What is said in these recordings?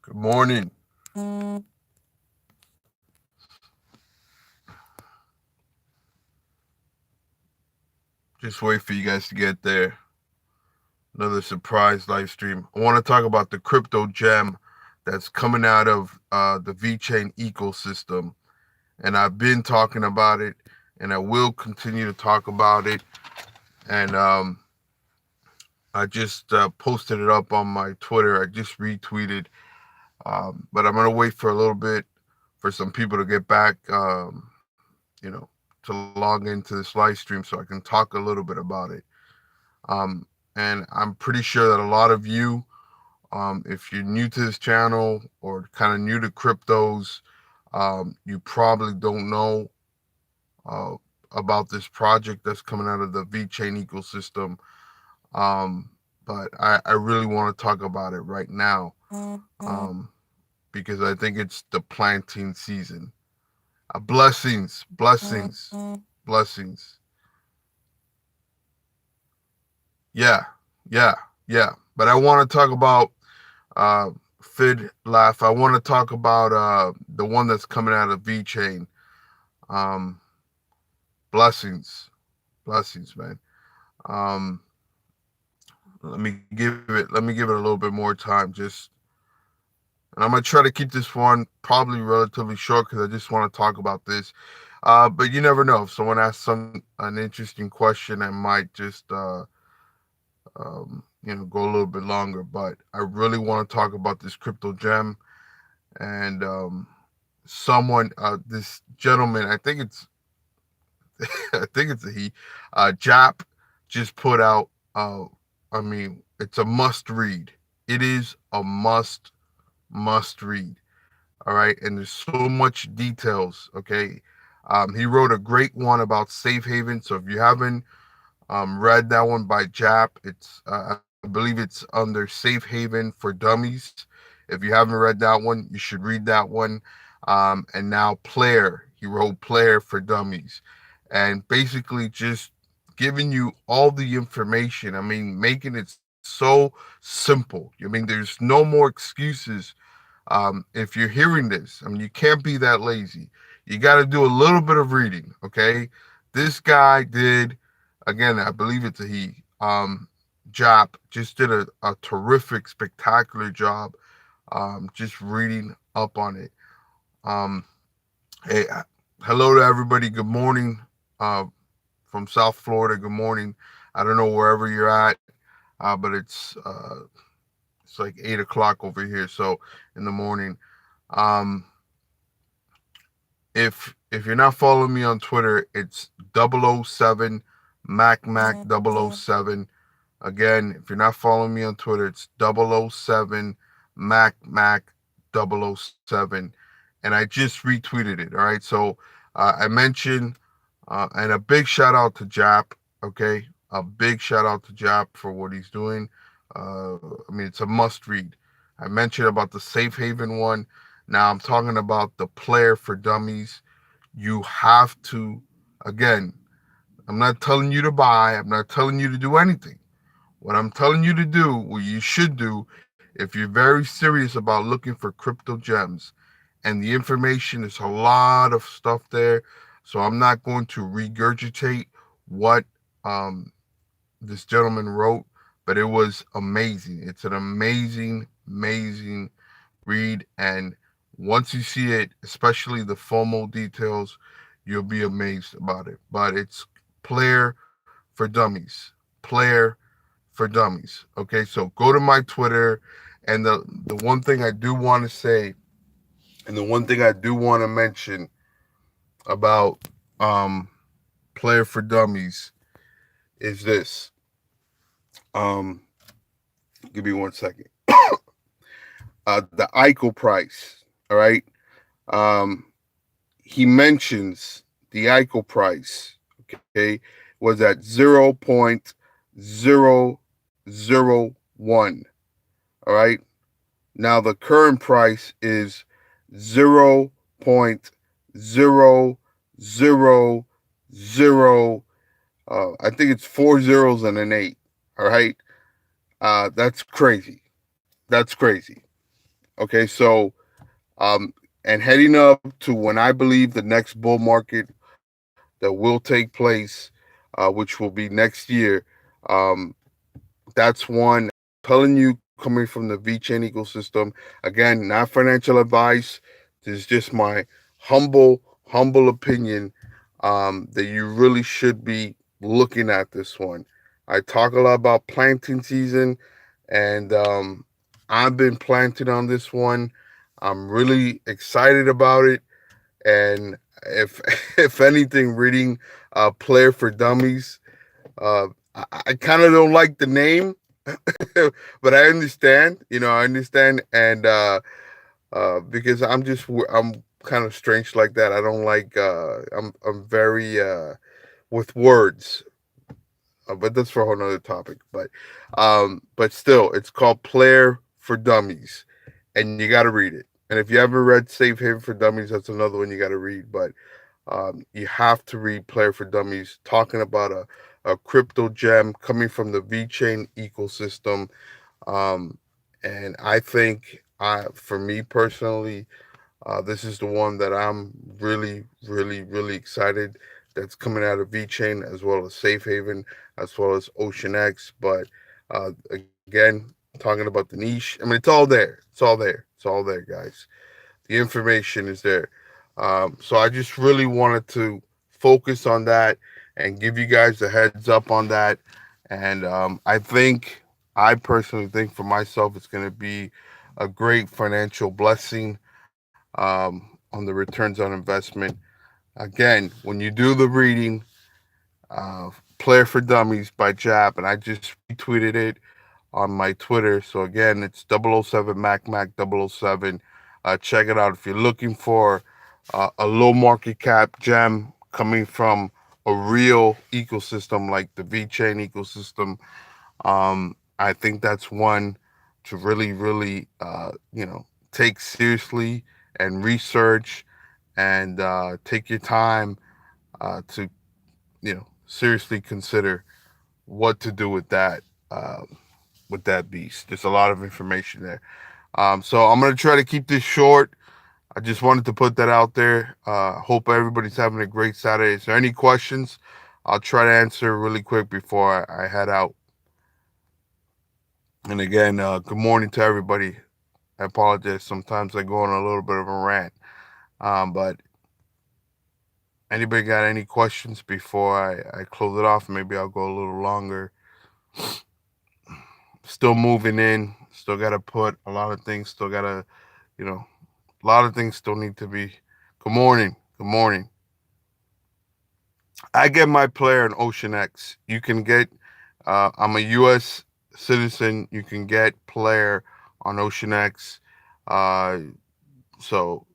Good morning. Just wait for you guys to get there. Another surprise live stream. I want to talk about the crypto gem that's coming out of the VeChain ecosystem. And I've been talking about it, and I will continue to talk about it. And I just posted it up on my Twitter. I just retweeted. But I'm going to wait for a little bit for some people to get back, to log into this live stream so I can talk a little bit about it. Um, and I'm pretty sure that a lot of you, if you're new to this channel or kind of new to cryptos, you probably don't know uh, about this project that's coming out of the VeChain ecosystem. Um, but I really want to talk about it right now um, because I think it's the planting season. Blessings, blessings, blessings. Yeah, yeah, yeah. But I want to talk about uh, Fid Laugh. I want to talk about the one that's coming out of VeChain. Um, blessings, blessings, man. Um, let me give it a little bit more time. And I'm gonna try to keep this one probably relatively short because I just want to talk about this. But you never know. If someone asks an interesting question, I might just go a little bit longer. But I really want to talk about this crypto gem and this gentleman, I think it's a he, Jap just put out. It's a must read. It is a must read. All right, and there's so much details. Okay, he wrote a great one about safe haven. So if you haven't read that one by Jap, I believe it's under Safe Haven for Dummies. If you haven't read that one, you should read that one. And now Player, he wrote Player for Dummies, and basically just giving you all the information. I mean, making it so simple. I mean, there's no more excuses. If you're hearing this, I mean, you can't be that lazy. You got to do a little bit of reading. Okay, this guy did, again, I believe it's a he. Job just did a terrific, spectacular job. Just reading up on it. Um, hey, hello to everybody. Good morning. Uh, from South Florida. Good morning. I don't know wherever you're at, but it's like 8 o'clock over here, so in the morning. Um, if you're not following me on Twitter, it's 007 Mac 007. Again, if you're not following me on Twitter, it's 007 Mac 007. And I just retweeted it. All right. So I mentioned, and a big shout out to Jap. Okay. A big shout out to Jap for what he's doing. It's a must read. I mentioned about the Safe Haven one. Now I'm talking about the Player for Dummies. You have to, again, I'm not telling you to buy, I'm not telling you to do anything. What I'm telling you to do, what you should do, if you're very serious about looking for crypto gems, and the information is a lot of stuff there, so I'm not going to regurgitate what um, this gentleman wrote, but it was amazing. It's an amazing read, and once you see it, especially the FOMO details, you'll be amazed about it. But it's Player for Dummies. Player for Dummies. Okay, so go to my Twitter, and the one thing I do want to say, and the one thing I do want to mention about um, Player for Dummies is this. Um, Give me 1 second. The ICO price. All right. Um, he mentions the ICO price. Okay, was at 0.001. All right. Now the current price is 0.000. I think it's four zeros and an eight. All right. That's crazy. That's crazy. Okay, so um, and heading up to when I believe the next bull market that will take place, which will be next year. Um, that's one telling you coming from the VChain ecosystem. Again, not financial advice. This is just my humble opinion that you really should be looking at this one. I talk a lot about planting season, and I've been planting on this one. I'm really excited about it, and if if anything, reading Player for Dummies, I kind of don't like the name, but I understand. I understand, and because I'm kind of strange like that. I don't like. I'm very with words, but that's for a whole nother topic. But still, it's called Player for Dummies, and you got to read it. And if you haven't read Safe Haven for Dummies, that's another one you got to read. But you have to read Player for Dummies, talking about a crypto gem coming from the VChain ecosystem. Um, and I think, for me personally, this is the one that I'm really excited that's coming out of VChain, as well as Safe Haven, as well as Ocean X. But again, talking about the niche, I mean, it's all there. It's all there. It's all there, guys. The information is there. So I just really wanted to focus on that and give you guys a heads up on that. And I personally think for myself, it's going to be a great financial blessing on the returns on investment. Again, when you do the reading, Player for Dummies by Jap, and I just retweeted it on my Twitter. So again, it's 007 Mac 007. Check it out if you're looking for a low market cap gem coming from a real ecosystem like the VChain ecosystem. I think that's one to really take seriously and research and take your time to seriously consider what to do uh, with that beast. There's a lot of information there. So I'm gonna try to keep this short. I just wanted to put that out there. Hope everybody's having a great Saturday. Is there any questions? I'll try to answer really quick before I head out. And again, good morning to everybody. I apologize. Sometimes I go on a little bit of a rant. But anybody got any questions before I close it off? Maybe I'll go a little longer. Still moving in. Still got to put a lot of things. Still got to, you know, a lot of things still need to be. Good morning. Good morning. I get my player in Ocean X. You can get. I'm a U.S. citizen. You can get player on Ocean X. Uh, so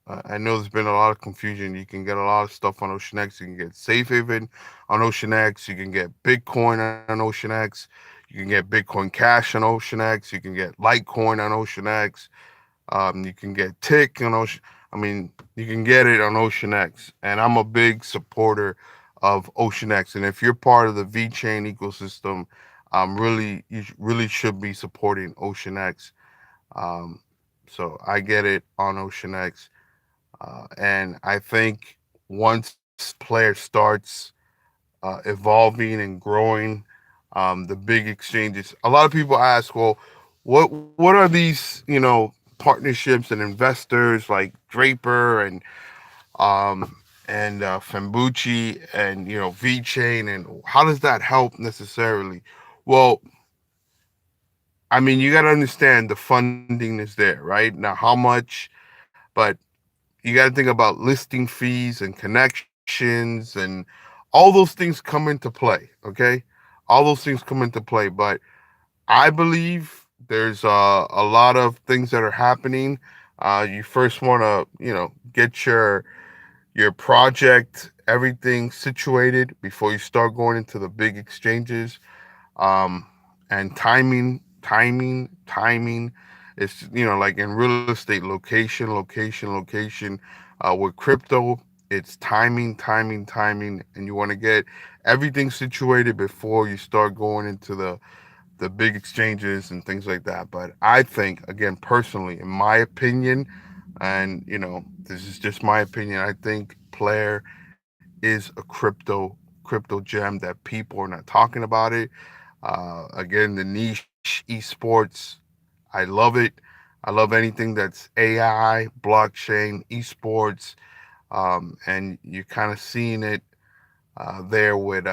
I know there's been a lot of confusion. You can get a lot of stuff on Ocean X. You can get Safe Haven on Ocean X. You can get Bitcoin on Ocean X. You can get Bitcoin Cash on Ocean X. You can get Litecoin on Ocean X. You can get Tick on Ocean. I mean, you can get it on Ocean X, and I'm a big supporter of Ocean X. And if you're part of the VChain ecosystem, you really should be supporting Ocean X. Um, so I get it on Ocean X, and I think once player starts evolving and growing, the big exchanges. A lot of people ask, well, what are these partnerships and investors like Draper and Fembucci and VChain, and how does that help necessarily? Well, I mean, you got to understand the funding is there, right? Now, how much, but you got to think about listing fees and connections, and all those things come into play. Okay, all those things come into play. But I believe there's a lot of things that are happening. You first want to get your project, everything situated before you start going into the big exchanges. um, and timing. It's like in real estate, location. With crypto, it's timing, and you want to get everything situated before you start going into the big exchanges and things like that. But I think, again, personally, in my opinion, and this is just my opinion, I think Player is a crypto gem that people are not talking about it. Again, the niche esports, I love it. I love anything that's AI, blockchain, esports, and you're kind of seeing it there with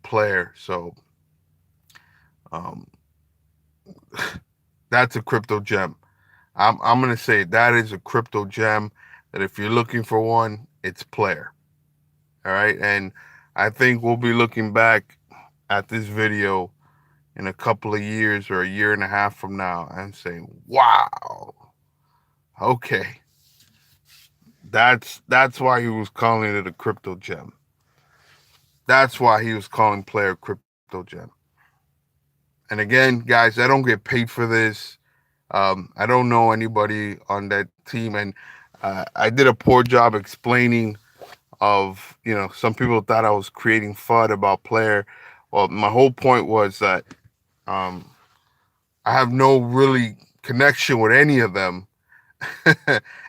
Player. So um, that's a crypto gem. I'm gonna say that is a crypto gem. That if you're looking for one, it's Player. All right, and I think we'll be looking back at this video in a couple of years or a year and a half from now and saying, "Wow, okay, that's why he was calling it a crypto gem. That's why he was calling Player crypto gem." And again, guys, I don't get paid for this. I don't know anybody on that team, and I did a poor job explaining of some people thought I was creating FUD about Player. Well, my whole point was that um, I have no really connection with any of them,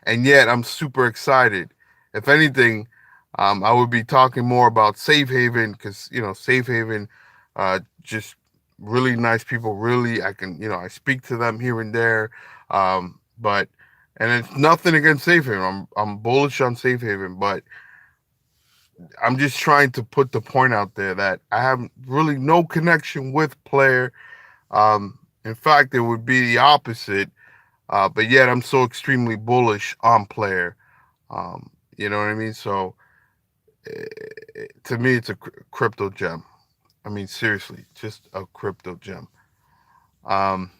and yet I'm super excited. If anything, I would be talking more about Safe Haven because Safe Haven, just really nice people. Really, I can I speak to them here and there, but and it's nothing against Safe Haven. I'm bullish on Safe Haven, but I'm just trying to put the point out there that I have really no connection with Player. In fact, it would be the opposite. But yet I'm so extremely bullish on Player. You know what I mean? So to me, it's a crypto gem. I mean, seriously, just a crypto gem. Um,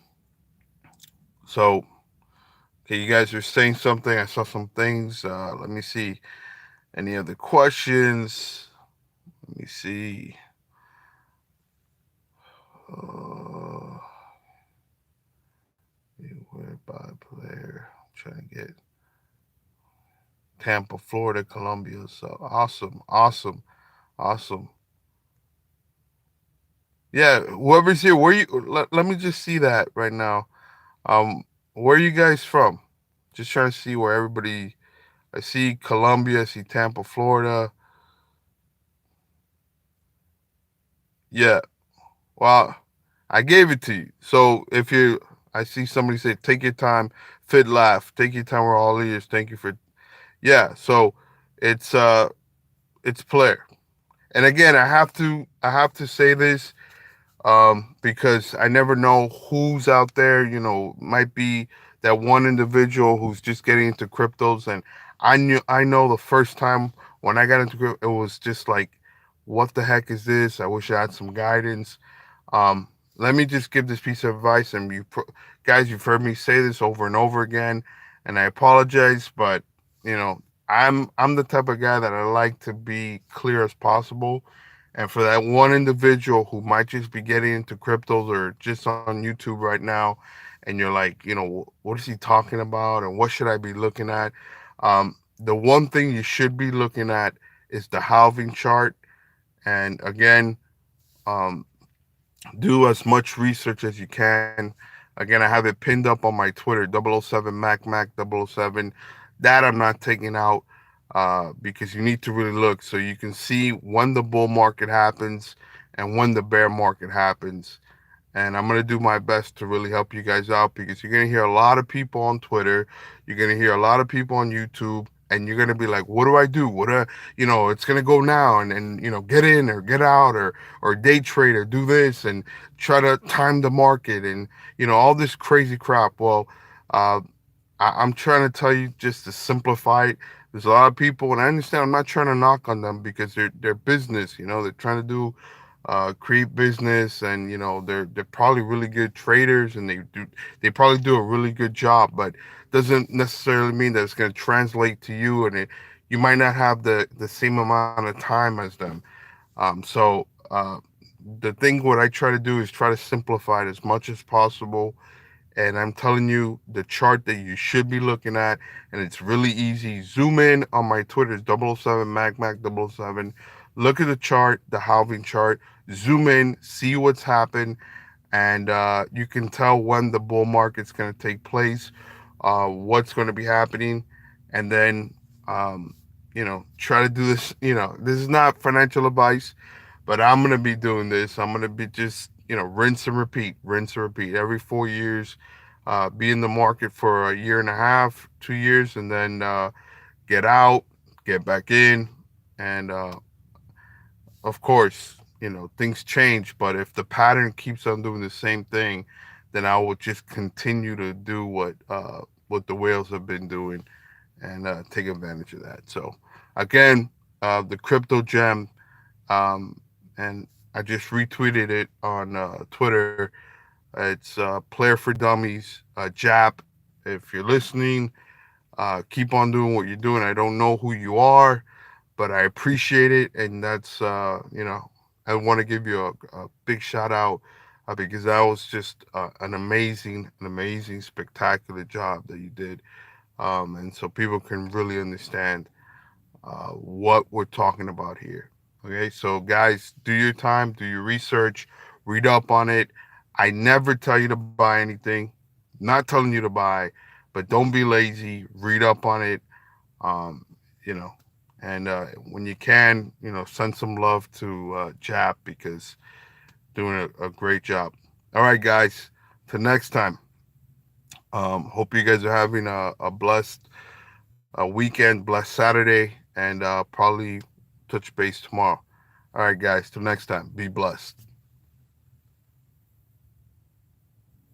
so, okay, you guys are saying something. I saw some things. Let me see. Any other questions? Let me see. Uh, Whereby Player. I'm trying to get Tampa, Florida, Columbia. So awesome, awesome, awesome. Yeah, whoever's here, where you let me just see that right now. Where are you guys from? Just trying to see where everybody. I see Columbia, I see Tampa, Florida. Yeah. Well, I gave it to you. So if you I see somebody say take your time, fit laugh, take your time, we're all ears. Thank you for yeah, so it's it's Player. And again, I have to say this because I never know who's out there. Might be that one individual who's just getting into cryptos, and I know the first time when I got into crypto, it was just like, what the heck is this? I wish I had some guidance. Um, Let me just give this piece of advice, and guys, you've heard me say this over and over again, and I apologize, but you know, I'm the type of guy that I like to be clear as possible. And for that one individual who might just be getting into cryptos or just on YouTube right now, and you're like, what is he talking about, and what should I be looking at? The one thing you should be looking at is the halving chart, and again, um, do as much research as you can. Again, I have it pinned up on my Twitter, 007 MacMac007. That I'm not taking out because you need to really look so you can see when the bull market happens and when the bear market happens. And I'm going to do my best to really help you guys out because you're going to hear a lot of people on Twitter. You're going to hear a lot of people on YouTube. And you're going to be like, what do I do? It's going to go now and get in or get out or day trade or do this and try to time the market and, all this crazy crap. Well, uh, I'm trying to tell you just to simplify it. There's a lot of people, and I understand. I'm not trying to knock on them because they're business. They're trying to do create business, and they're probably really good traders, and they probably do a really good job. But doesn't necessarily mean that it's going to translate to you, and you might not have the same amount of time as them. So the thing what I try to do is try to simplify it as much as possible, and I'm telling you the chart that you should be looking at, and it's really easy. Zoom in on my Twitter, it's 007 MacMac007. look at the chart, the halving chart, zoom in, see what's happened, and you can tell when the bull market's going to take place, what's going to be happening, and then um, try to do this. This is not financial advice, but I'm going to be doing this. I'm going to be just rinse and repeat every 4 years. Be in the market for a year and a half, 2 years, and then get out, get back in, and of course, things change, but if the pattern keeps on doing the same thing, then I will just continue to do what the whales have been doing and take advantage of that. So, again, the crypto gem, um, and I just retweeted it on Twitter. It's Player for Dummies, Jap. If you're listening, keep on doing what you're doing. I don't know who you are, but I appreciate it, and that's I want to give you a big shout out because that was just an amazing, spectacular job that you did, and so people can really understand what we're talking about here. Okay, so guys, do your time, do your research, read up on it. I never tell you to buy anything, not telling you to buy, but don't be lazy. Read up on it, um, you know, and when you can, send some love to Jap because doing a great job. All right, guys, till next time. Hope you guys are having a blessed weekend, blessed Saturday, and probably touch base tomorrow. All right, guys, till next time. Be blessed.